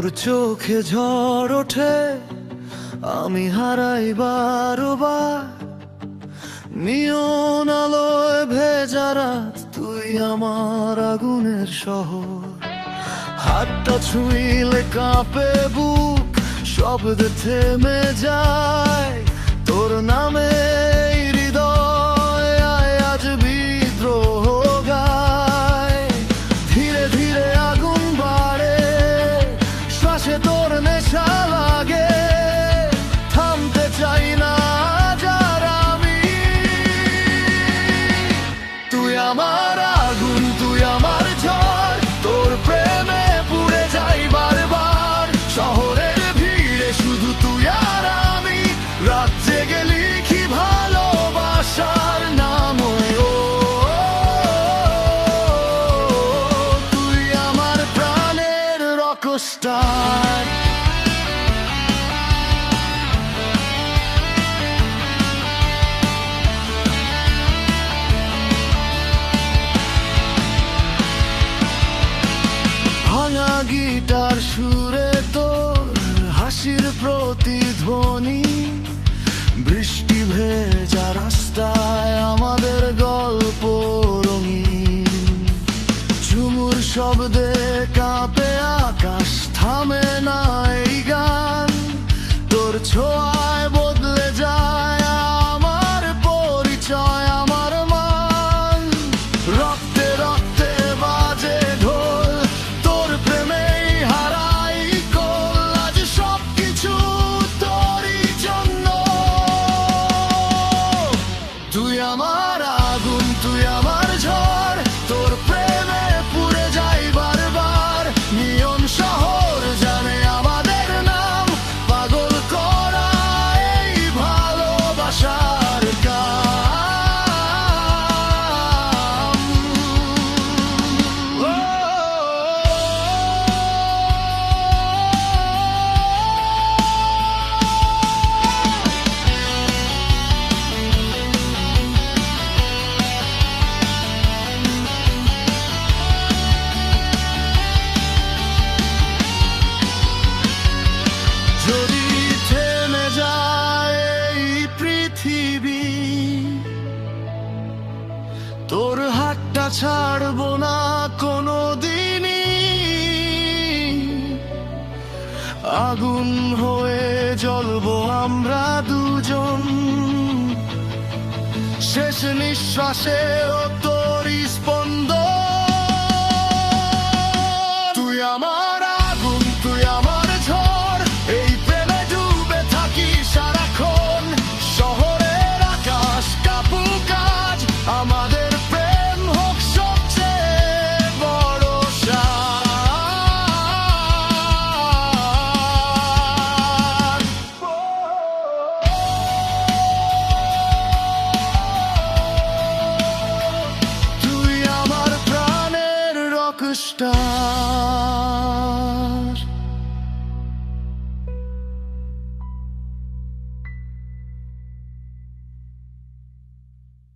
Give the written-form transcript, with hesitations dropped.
চোখে ঝড় ওঠে, আমি হারাই বারবার। নিয়ন আলোয় ভেজা রাত, তুই আমার আগুনের শহর। হাতটা ছুঁইলে কাঁপে বুক, শব্দে থেমে যায় তোর নামে। হৃদয় আজ বিদ্রোহ গায়, ধীরে ধীরে আগুন বাড়ে, শ্বাসে তোর নেশা লাগে। থামতে চাই না যার আমি, তুই আমার আগুন, তুই আমার ঝড়। তোর প্রেমে পুড়ে যাই বারবার, শহরের ভিড়ে শুধু তুই আর আমি। রাত জেগে লিখি ভালোবাসার নাম। তুই আমার প্রাণের রকস্টার। ভাঙা গিটার সুরে তোর হাসির প্রতিধ্বনি, বৃষ্টি ভেজা রাস্তায় আমাদের গল্প রঙিন। ঝুমুর শব্দে কাঁপে আকাশ, থামে না এই গান। তোর ছোঁয়ায় বদলে যায় আমার পরিচয়, আমার মান। রক্তে রক্তে বাজে ঢোল, তোর প্রেমেই হারাই কোল। আজ সবকিছু তোরই জন্য। তুই আমার আগুন, তুই আমার ঝড়। তোর প্রেমে পুড়ে যাই বারবার, নিয়ন শহর জানে আমাদের নাম। পাগল করা এই ভালোবাসার কাম। যদি থেমে যায় এই পৃথিবী, তোর হাতটা ছাড়বো না কোনো দিনই। আগুন হয়ে জ্বলবো আমরা দুজন, শেষ নিঃশ্বাসে তো